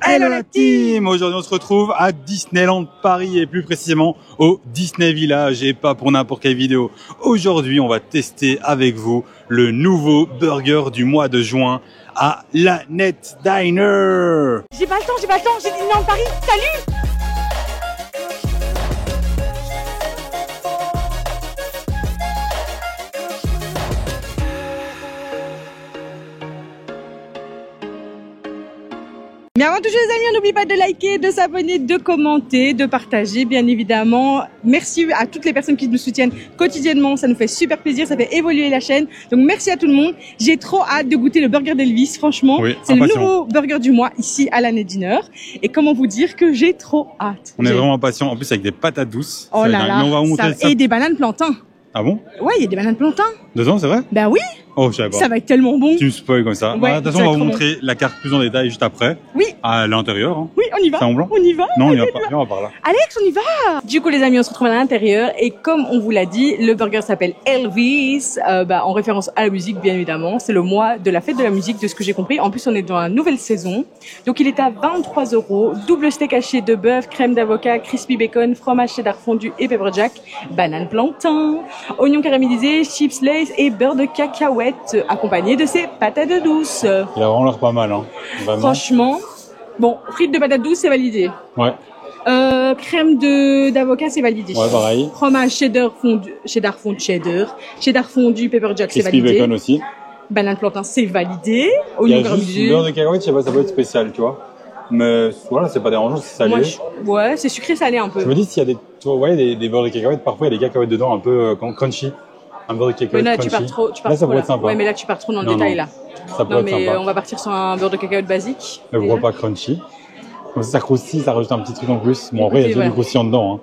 Hello la team! Aujourd'hui on se retrouve à Disneyland Paris et plus précisément au Disney Village et pas pour n'importe quelle vidéo. Aujourd'hui on va tester avec vous le nouveau burger du mois de juin à la Net Diner. J'ai pas le temps, j'ai Disneyland Paris, salut! Mais avant tout, les amis, on n'oublie pas de liker, de s'abonner, de commenter, de partager, bien évidemment. Merci à toutes les personnes qui nous soutiennent quotidiennement. Ça nous fait super plaisir, ça fait évoluer la chaîne. Donc, merci à tout le monde. J'ai trop hâte de goûter le burger d'Elvis. Franchement, oui, c'est le nouveau burger du mois ici à la Net Diner. Et comment vous dire que j'ai trop hâte. On est vraiment impatients. En plus, avec des patates douces. Oh là là. On va montrer ça. Et des bananes plantains. Ah bon? Ouais, il y a des bananes plantains. Dedans, c'est vrai? Bah oui. Oh, je savais pas. Ça va être tellement bon. Tu me spoil comme ça. Ouais, de toute façon, on va vous montrer la carte plus en détail juste après. Oui. À l'intérieur. Hein. Oui, on y va. C'est en blanc? On y va. Non, on y va pas. On va par là. Alex, on y va. Du coup, les amis, on se retrouve à l'intérieur et comme on vous l'a dit, le burger s'appelle Elvis, en référence à la musique, bien évidemment. C'est le mois de la fête de la musique, de ce que j'ai compris. En plus, on est dans la nouvelle saison. Donc, il est à 23 €. Double steak haché de bœuf, crème d'avocat, crispy bacon, fromage cheddar fondu et pepper jack, banane plantain, oignons caramélisés, chips Lay's et beurre de cacahuète, accompagné de ses patates douces. Il a vraiment l'air pas mal, hein. Vraiment. Franchement, bon, frites de patates douces, c'est validé. Ouais. Crème d'avocat, c'est validé. Ouais, pareil. Fromage cheddar fondu, pepper jack, c'est validé. Crispy bacon aussi. Banane plantain, c'est validé. Il y a juste beurre de cacahuète, je sais pas, ça peut être spécial, tu vois. Mais voilà, c'est pas dérangeant, c'est salé. Ouais, c'est sucré salé un peu. Je me dis s'il y a des beurres de cacahuète, parfois il y a des cacahuètes dedans un peu crunchy. Un beurre de cacahuète là, crunchy. tu pars trop là, ça pourrait être sympa. Ouais, mais là, tu pars trop dans le détail, là. Ça pourrait être sympa. On va partir sur un beurre de cacahuète basique. Mais pourquoi pas crunchy? Comme ça croustille, ça rajoute un petit truc en plus. Bon, après, il y a déjà du croustillant dedans, hein.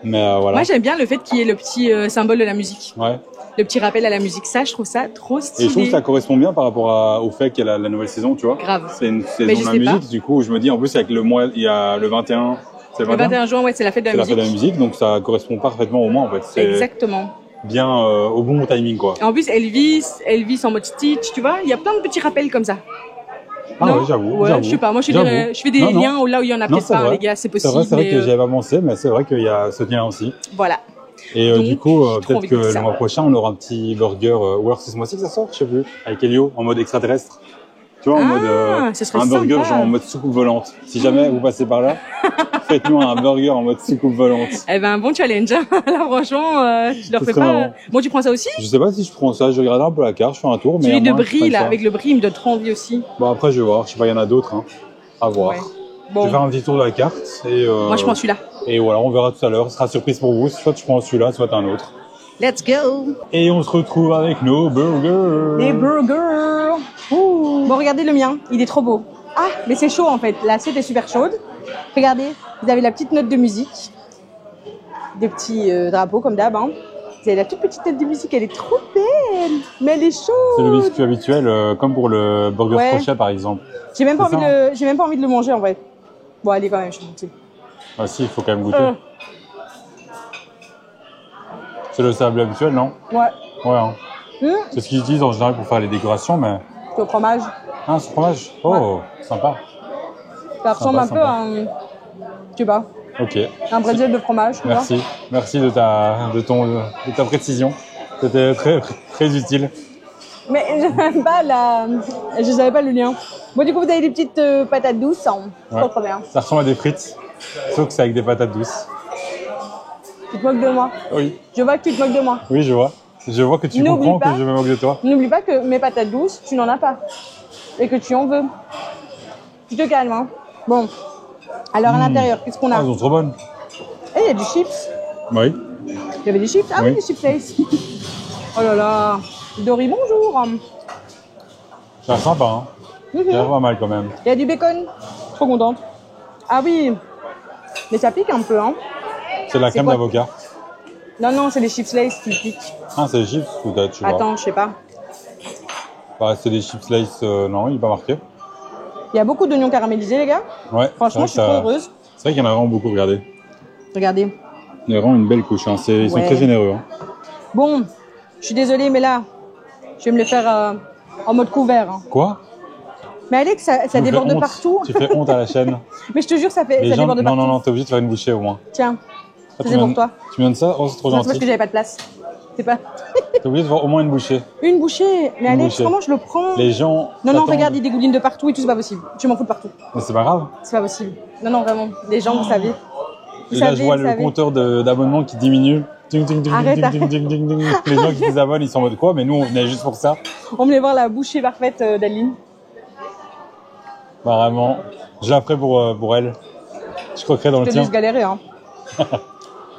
Mais voilà. Moi, j'aime bien le fait qu'il y ait le petit symbole de la musique. Ouais. Le petit rappel à la musique. Ça, je trouve ça trop stylé. Et je trouve que ça correspond bien par rapport au fait qu'il y a la nouvelle saison, tu vois. Grave. C'est une saison de la musique, du coup, je me dis, en plus, avec le mois, il y a le 21. C'est le 21 juin, ouais, c'est la fête de la musique. C'est la fête de la musique, donc ça correspond parfaitement au mois, en fait. Exactement. Bien au bon timing, quoi. Et en plus, Elvis en mode Stitch, tu vois, il y a plein de petits rappels comme ça. Ah non, ouais, j'avoue. Ouais, je sais pas, moi je fais des liens là où il y en a peut-être pas, les gars, c'est possible. C'est vrai que j'y avais pas pensé, mais c'est vrai qu'il y a ce lien aussi. Voilà. Et donc, du coup, peut-être que le mois prochain, on aura un petit burger, ou alors c'est ce mois-ci que ça sort, je sais plus, avec Elio, en mode extraterrestre. Tu vois, en mode un burger genre en mode soucoupe volante. Si jamais vous passez par là, faites-nous un burger en mode soucoupe volante. Eh ben, un bon challenge. Là, franchement, je leur fais pas. Marrant. Bon, tu prends ça aussi? Je sais pas si je prends ça. Je regarde un peu la carte, je fais un tour. Celui de brie, là, avec le brie, il me donne trop envie aussi. Bon, après, je vais voir. Je sais pas, il y en a d'autres, hein. À voir. Ouais. Bon. Je vais faire un petit tour de la carte. Et, moi, je prends celui-là. Et voilà, on verra tout à l'heure. Ce sera surprise pour vous. Soit je prends celui-là, soit un autre. Let's go! Et on se retrouve avec nos burgers. Les burgers! Ouh. Bon, regardez le mien, il est trop beau. Ah, mais c'est chaud en fait, l'assiette est super chaude. Regardez, vous avez la petite note de musique. Des petits drapeaux comme d'hab. Hein. Vous avez la toute petite note de musique, elle est trop belle. Mais elle est chaude. C'est le biscuit habituel, comme pour le burger crochet par exemple. J'ai même pas envie de le manger en vrai. Bon, allez quand même, je suis goûter. Ah si, il faut quand même goûter. C'est le sable habituel, non? Ouais. Ouais. Hein. C'est ce qu'ils utilisent en général pour faire les décorations, mais. C'est au fromage. Ah, c'est au fromage. Oh, sympa. Ça ressemble un peu à un. Je sais pas. Ok. Un bretzel de fromage. Merci. Merci de ta précision. C'était très, très utile. Mais je savais pas le lien. Bon, du coup, vous avez des petites patates douces. Trop bien. Ça ressemble à des frites, sauf que c'est avec des patates douces. Tu te moques de moi? Oui. Je vois que tu te moques de moi. Oui, je vois. Je vois que tu comprends que je me moque de toi. N'oublie pas que mes patates douces, tu n'en as pas. Et que tu en veux. Tu te calmes, hein. Bon. Alors, à l'intérieur, qu'est-ce qu'on a? Ah, elles sont trop bonnes. Eh, il y a du chips. Oui. Il y avait des chips? Ah oui, des chips Lay's. Oh là là. Dory, bonjour. C'est sympa, hein. Ça a pas mal quand même. Il y a du bacon. Trop contente. Ah oui. Mais ça pique un peu, hein. C'est de la crème d'avocat. Non, c'est les chips Lay's qui piquent. Ah, c'est des chips peut-être, je sais pas. Attends, je sais pas. Bah, c'est des chips Lay's, non, il n'est pas marqué. Il y a beaucoup d'oignons caramélisés, les gars. Ouais. Franchement, je suis trop heureuse. C'est vrai qu'il y en a vraiment beaucoup, regardez. Regardez. Il y a vraiment une belle couche, hein. Ils sont très généreux. Hein. Bon, je suis désolée, mais là, je vais me les faire en mode couvert. Hein. Quoi? Mais Alex, ça Tu me déborde fais de honte. partout. Tu fais honte à la chaîne. Mais je te jure, ça Les gens... déborde de Non, partout. non, non, t'es obligé de faire une bouchée au moins. Tiens, Ah, ça c'est pour toi. Tu me donnes ça? Oh, c'est trop Non, c'est parce que gentil. j'avais pas de place. C'est pas... T'es obligé de faire au moins une bouchée. Une bouchée. Mais Une Alex, bouchée. comment je le prends? Les gens. Non, non, t'attendent. regarde, il dégouline de partout et tout, c'est pas possible. Je m'en fous de partout. Mais c'est pas grave. C'est pas possible. Non, non, vraiment. Les gens, vous savez. Vous Et là, savez, je vois vous le savez. compteur d'abonnements qui diminue. Ding, ding, ding, Arrête, ding, ding, ding, ding, ding. Les gens qui désabonnent, ils sont en mode quoi? Mais nous, on venait juste pour ça. On voulait voir la bouchée parfaite d'Aline. Bah, vraiment, je la ferai pour elle. Je croquerai dans le Je te tien. laisse galérer, hein.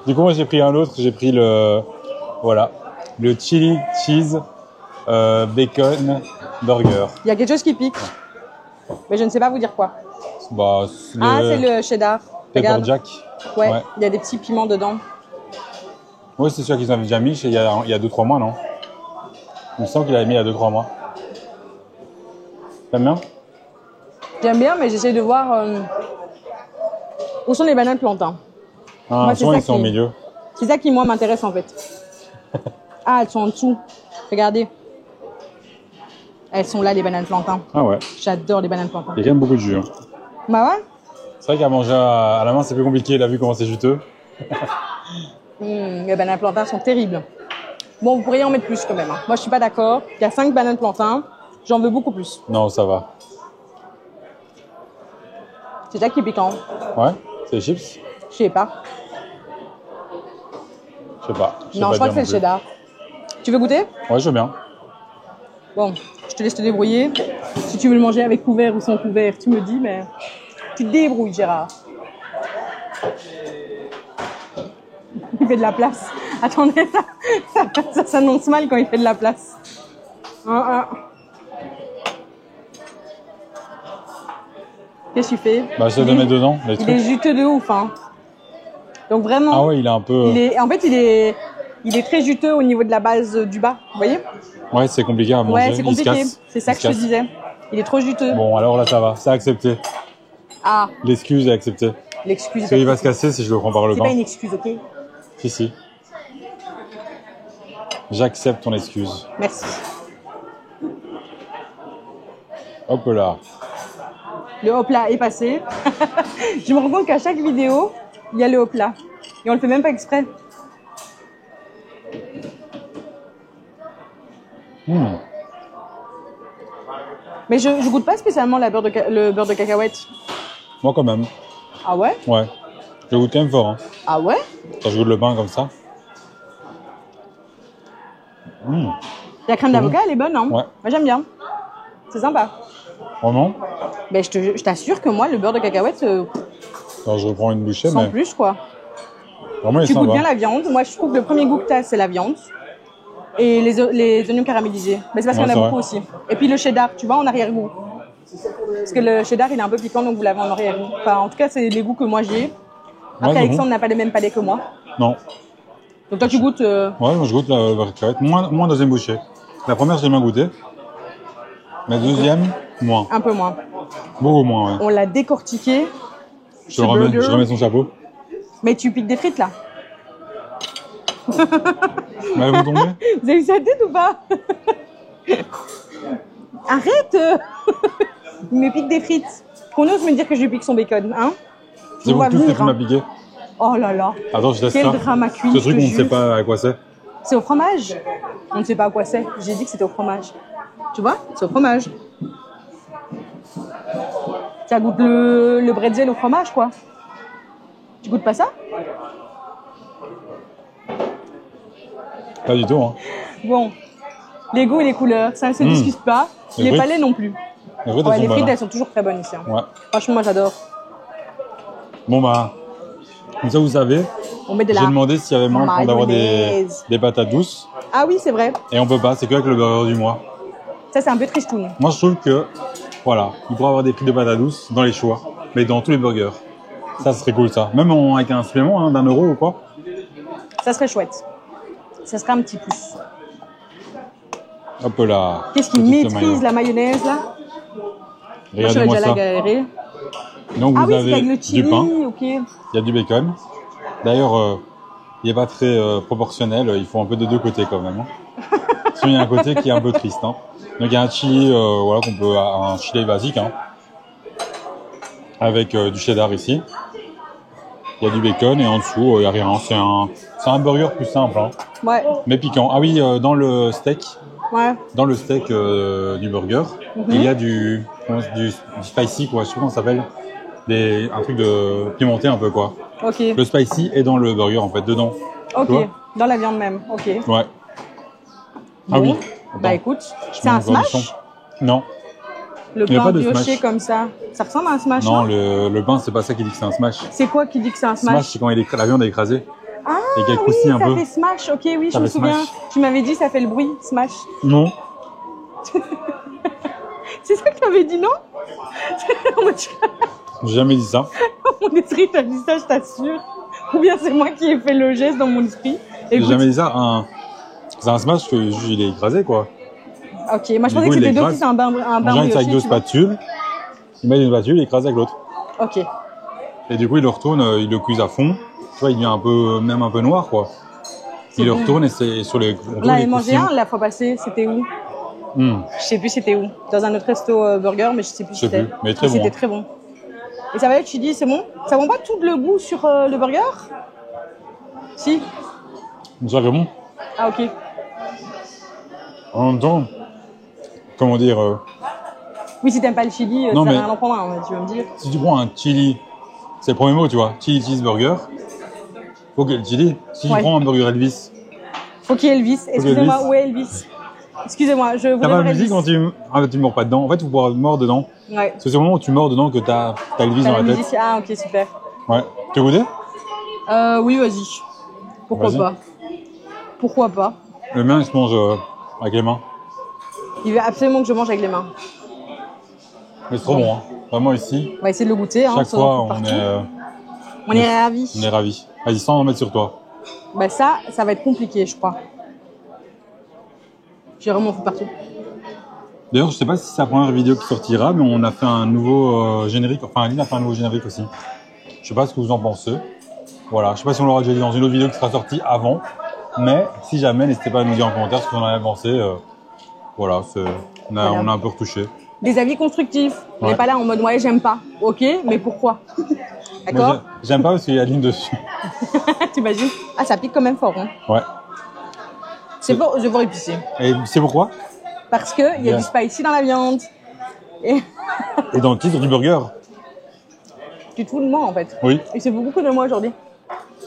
Du coup, moi, j'ai pris un autre. J'ai pris voilà, le chili cheese bacon burger. Il y a quelque chose qui pique. Mais je ne sais pas vous dire quoi. Bah, Ah, c'est le cheddar. pepper Regarde. jack. Ouais, Ouais. il y a des petits piments dedans. Ouais, c'est sûr qu'ils en avaient déjà mis il y a 2-3 mois, non? Il me semble qu'il avait mis il y a 2-3 mois. T'aimes bien? J'aime bien, mais j'essaie de voir où sont les bananes plantains. Ah, Moi, c'est souvent, ça ils sont au qui- milieu. C'est ça qui, moi, m'intéresse en fait. Ah, elles sont en dessous. Regardez. Elles sont là, les bananes plantains. Ah ouais, J'adore les bananes plantains. il y a quand même beaucoup de jus. Hein. Bah ouais. C'est vrai qu'à manger à la main, c'est plus compliqué. Là, vu comment c'est juteux. Les bananes plantains sont terribles. Bon, vous pourriez en mettre plus quand même. Hein. Moi, je suis pas d'accord. Il y a 5 bananes plantains. J'en veux beaucoup plus. Non, ça va. C'est ça qui est piquant. Ouais, c'est les chips? Je sais pas. Je sais pas. Je sais Non, pas je crois dire que c'est le non plus. cheddar. Tu veux goûter? Ouais, je veux bien. Bon, je te laisse te débrouiller. Si tu veux le manger avec couvert ou sans couvert, tu me dis, mais tu te débrouilles, Gérard. Il fait de la place. Attendez, ça s'annonce mal quand il fait de la place. Qu'est-ce que tu fais? Bah, j'essaie de mettre dedans les Il trucs. est juteux de ouf, hein. Donc vraiment, Ah ouais, il est un peu. en fait, il est très juteux au niveau de la base du bas. Vous voyez? Ouais, c'est compliqué à manger. Ouais, c'est Il se compliqué. casse. C'est ça Il que se je te casse. disais. Il est trop juteux. Bon, alors là, ça va. C'est accepté. Ah, L'excuse est acceptée. l'excuse. Parce qu'il va se casser si je le prends par le C'est pas bas. une excuse, ok? Si, si. J'accepte ton excuse. Merci. Hop là. Le hop-là est passé. Je me rends compte qu'à chaque vidéo, il y a le hop-là. Et on le fait même pas exprès. Mais je goûte pas spécialement le beurre de cacahuète. Moi, quand même. Ah ouais? Ouais. Je goûte quand même fort. Hein. Ah ouais? Quand je goûte le pain comme ça. La crème d'avocat, elle est bonne, hein? Ouais. Moi, j'aime bien. C'est sympa. Vraiment? Mais je t'assure que moi, le beurre de cacahuète, Alors, je reprends une bouchée, sans mais plus, quoi. vraiment, il est Tu goûtes sympa. bien la viande. Moi, je trouve que le premier goût que t'as, c'est la viande. Et les oignons caramélisés. Mais c'est parce Ouais, qu'il y en a c'est beaucoup vrai. aussi. Et puis le cheddar, tu vois, en arrière-goût. Parce que le cheddar, il est un peu piquant, donc vous l'avez en arrière-goût. Enfin, en tout cas, c'est les goûts que moi j'ai. Après, Ouais, c'est Alexandre n'a pas les mêmes palais que moi. Non. Donc toi, tu goûtes... Ouais, moi, je goûte la cacahuète. Moins deuxième bouchée. La première, j'ai bien goûté. La deuxième, moins. un peu moins. Beaucoup moins, ouais. On l'a décortiqué. Je remets son chapeau. Mais tu piques des frites, là. Mais vous tombez? Vous avez vu sa tête ou pas? Arrête. Il me pique des frites. Qu'on ose me dire que je lui pique son bacon, hein? C'est On va vous tous que venir, tu m'as hein. piqué. Oh là là. Attends, je teste Quel ça. drama queen, Ce je truc, te on ne sait jure. pas à quoi c'est. C'est au fromage. On ne sait pas à quoi c'est. J'ai dit que c'était au fromage. Tu vois? C'est au fromage. Ça goûte le bretzel au fromage, quoi. Tu goûtes pas ça? Pas du tout, hein. Bon. Les goûts et les couleurs, ça ne se discute pas. Les Les frites. palais non plus. Les frites, Ouais, elles les sont frites, bonnes. elles sont toujours très bonnes ici. Hein. Ouais. Franchement, moi, j'adore. Bon, bah, comme ça, vous savez, On met de j'ai la demandé s'il y avait moyen d'avoir mayonnaise. des patates douces. Ah oui, c'est vrai. Et on peut pas, c'est que avec le burger du mois. Ça, c'est un peu tristoun. Moi, je trouve que, voilà, il pourrait avoir des frites de patates douces dans les choix, mais dans tous les burgers. Ça, ce serait cool, ça. Même avec un supplément hein, d'€1 ou quoi. Ça serait chouette. Ça serait un petit plus. Hop là. Qu'est-ce qui Petite maîtrise mayo. la mayonnaise, là? Moi, je Regardez-moi déjà ça. la galérer. Donc, Ah vous oui, c'est avez avec le du chili, pain, ok. il y a du bacon. D'ailleurs, il n'est pas très proportionnel, il faut un peu de deux côtés quand même. Hein. il y a un côté qui est un peu triste. Hein. Donc il y a un chili, voilà, un chili basique, hein, avec du cheddar ici. Il y a du bacon et en dessous, il n'y a rien. C'est un burger plus simple, hein, Ouais. mais piquant. Ah oui, dans le steak du burger, il y a du spicy, quoi. Je sais pas comment ça s'appelle. Un truc de pimenté un peu, quoi. Ok. Le spicy est dans le burger, en fait, dedans. Ok. Tu vois Dans la viande même. Ok. Ouais. Ah Bon. oui. Bah Attends. écoute, Je c'est un mets encore du smash. son. Non. Le Il y a pain pas de brioché smash. comme ça. Ça ressemble à un smash. Non, le pain, c'est pas ça qui dit que c'est un smash. C'est quoi qui dit que c'est un Smash, smash? c'est quand la viande est écrasée. Ah Et qu'elle oui, croustille un ça peu. fait smash. Ok, oui, Ça je me fait souviens. smash. Tu m'avais dit ça fait le bruit, smash. Non. C'est ça que tu avais dit, non? J'ai jamais dit ça. Mon esprit t'a dit ça, je t'assure. Ou bien c'est moi qui ai fait le geste dans mon esprit. J'ai Écoute, jamais dit ça. C'est un smash que juste, il est écrasé, quoi. ok, moi je Du pensais coup, que il c'était deux écrase. qui c'est un bain En général, c'est avec deux brioché, tu vois. spatules. Il met une spatule, il écrase avec l'autre. Ok. Et du coup, il le retourne, il le cuise à fond. Tu vois, il devient même un peu noir, quoi. Il le bon. retourne et c'est sur les. Là, j'ai mangé un la fois passée, c'était où? Je Je sais plus c'était où. Dans un autre resto burger, mais je sais plus sais c'était. plus, mais très bon. C'était très bon. Et ça va être, tu dis, c'est bon? Ça prend pas tout le goût sur le burger? Si? Ça fait bon. Ah ok. En même temps, comment dire, Oui, si t'aimes pas le chili, Non, ça mais- n'a rien à en prendre un, tu vas me dire. si tu prends un chili, c'est le premier mot, tu vois, chili cheeseburger. Faut que le chili, si Ouais. tu prends un burger Elvis, Faut qu'il y ait Elvis. Excusez-moi, Elvis. où est Elvis? Excusez-moi, je t'as voulais pas la voir musique Elvis. quand tu mords pas dedans. En fait, tu pourras mordre dedans. Ouais. Parce que c'est au moment où tu mords dedans que t'as Elvis T'as dans la la tête. musique. Ah ok, super. Ouais. Tu veux goûter? Oui, vas-y. Pourquoi Vas-y. pas? Pourquoi pas? Le mien, il se mange avec les mains. Il veut absolument que je mange avec les mains. Mais c'est trop bon, hein. Vraiment ici, On va essayer de le goûter. Hein, chaque ça, fois, partout. on On est ravis. est ravis. Vas-y, sans en mettre sur toi. Bah ça va être compliqué, je crois. J'ai vraiment fait partout. D'ailleurs, je sais pas si c'est la première vidéo qui sortira, mais on a fait un nouveau générique. Enfin, Aline a fait un nouveau générique aussi. Je sais pas ce que vous en pensez. Voilà, je sais pas si on l'aura déjà dit dans une autre vidéo qui sera sortie avant. Mais si jamais, n'hésitez pas à nous dire en commentaire ce que vous en avez pensé. Voilà, on a un peu retouché. Des avis constructifs. On Ouais. n'est pas là en mode ouais, j'aime pas. Ok, mais pourquoi? D'accord? Moi, j'aime pas parce qu'il y a Aline dessus. T'imagines? Ah, ça pique quand même fort. Hein. Ouais. C'est bon, je vais voir épicer. Et c'est pourquoi? Parce qu'il y a Bien. du spicy dans la viande. Et Et dans le titre du burger. tu te fous de moi en fait. Oui. Et c'est beaucoup de moi aujourd'hui.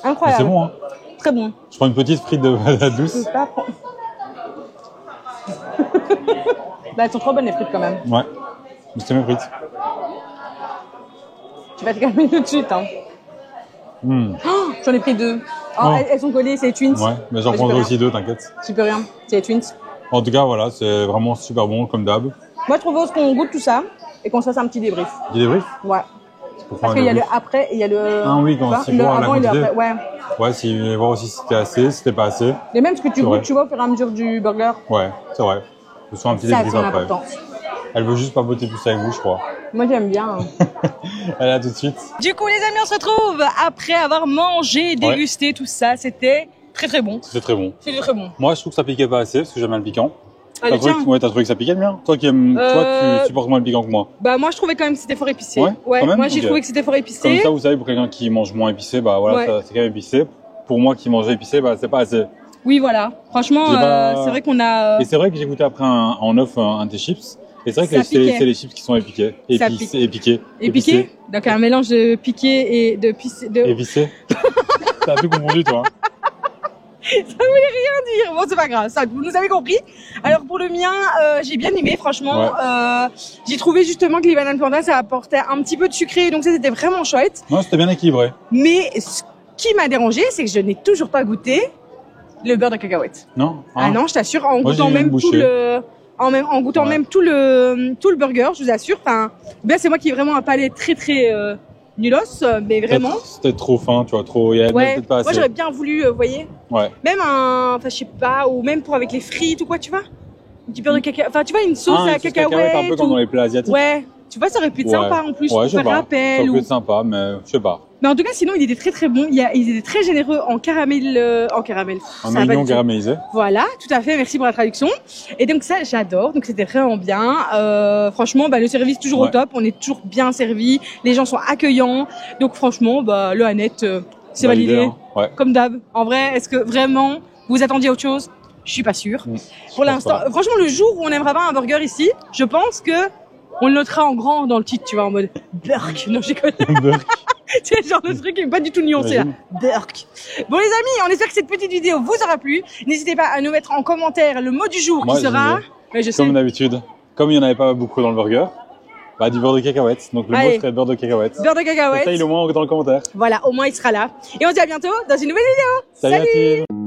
Mais Incroyable. c'est bon, hein. Très bon. Je prends une petite frite de patate Je douce. peux pas prendre. Bah, elles sont trop bonnes les frites quand même. Ouais. Mais c'est mes frites. Tu vas te calmer tout de suite. Hein. Oh, j'en ai pris deux. Oh, Oh. elles sont collées, c'est les twins. Ouais, mais j'en Ouais, prendrai j'y peux aussi deux, t'inquiète. rien. J'y peux rien. C'est les twins. En tout cas, voilà, c'est vraiment super bon, comme d'hab. Moi, je propose qu'on goûte tout ça et qu'on se fasse un petit débrief. Du débrief? Ouais. Pour Parce faire qu'il y a un le débrief. après et il y a le. Ah oui, quand tu vois, c'est le voir la avant et le quantité. après. Ouais. Ouais, si vous voulez voir aussi si c'était assez, si c'était pas assez. Et même ce que tu C'est vrai. goûtes, tu vois, au fur et à mesure du burger, Ouais, c'est vrai. Je fais un petit ça a débrief son après. importance. Elle veut juste papoter plus avec vous, je crois. Moi, j'aime bien. Allez, à tout de suite. Du coup, les amis, on se retrouve après avoir mangé, dégusté tout ça. C'était très très bon. C'est très bon. C'était très bon. Moi, je trouve que ça piquait pas assez parce que j'aime bien le piquant. Allez, tiens. Ouais, t'as trouvé que ça piquait bien? Toi qui aimes, toi, tu supportes moins le piquant que moi. Bah, moi, je trouvais quand même que c'était fort épicé. Ouais, quand même, moi, j'ai ok. trouvé que c'était fort Comme épicé. ça, vous savez, pour quelqu'un qui mange moins épicé, bah voilà, Ouais. c'est quand même épicé. Pour moi qui mange épicé, bah c'est pas assez. Oui, voilà. Franchement, J'ai pas- c'est vrai qu'on a. Et c'est vrai que j'ai goûté après en off un de tes chips. Et c'est vrai Ça que c'est piquait. les chips qui sont épiqués. Ça Épicés. Épicé. Donc, un mélange de piqué et de pissé. De... Épicés. T'as tout confondu, toi. dire. Bon, c'est pas grave, ça, vous nous avez compris. Alors pour le mien, j'ai bien aimé, franchement. Ouais. J'ai trouvé justement que les bananes plantains, ça apportait un petit peu de sucré, donc ça c'était vraiment chouette. Non, c'était bien équilibré. Mais ce qui m'a dérangé, c'est que je n'ai toujours pas goûté le beurre de cacahuète. Non? Ah non, je t'assure, en Moi, goûtant j'ai même bouché. tout le, en goûtant Ouais. même tout le burger, je vous assure. Enfin, bien c'est moi qui ai vraiment un palais très très nulos, mais vraiment. C'était trop fin, tu vois, trop. Il y avait Ouais. peut-être pas Moi assez. j'aurais bien voulu, vous voyez. Ouais. Même enfin je sais pas, ou même pour avec les frites ou quoi, tu vois. Un petit beurre de cacahuète, enfin tu vois une sauce à une sauce cacahuète. un peu comme dans les plats asiatiques. Ouais, Tu vois, ça aurait pu être sympa en plus. Ouais, pour je sais faire pas. rappel. Ça peut être sympa, mais je sais pas. Mais en tout cas, sinon, il était très très bon. Ils étaient très généreux en caramel. En oignon caramélisé. Voilà, tout à fait. Merci pour la traduction. Et donc ça, j'adore. Donc c'était vraiment bien. Franchement, le service toujours au top. On est toujours bien servi. Les gens sont accueillants. Donc franchement, le Annette, c'est validé. Hein. Ouais. Comme d'hab. En vrai, est-ce que vraiment vous attendiez à autre chose? Je suis pas sûre. Pour l'instant, franchement, le jour où on aimera pas un burger ici, je pense que on le notera en grand dans le titre, tu vois, en mode Burk. Non, j'ai connu. C'est genre le truc qui est pas du tout nuancé là. Burk. Bon les amis, on espère que cette petite vidéo vous aura plu. N'hésitez pas à nous mettre en commentaire le mot du jour qui sera. Comme d'habitude, comme il n'y en avait pas beaucoup dans le burger, du beurre de cacahuètes. Donc le mot serait beurre de cacahuètes. Beurre de cacahuètes. Ça, il est au moins dans le commentaire. Voilà, au moins il sera là. Et on se dit à bientôt dans une nouvelle vidéo. Salut.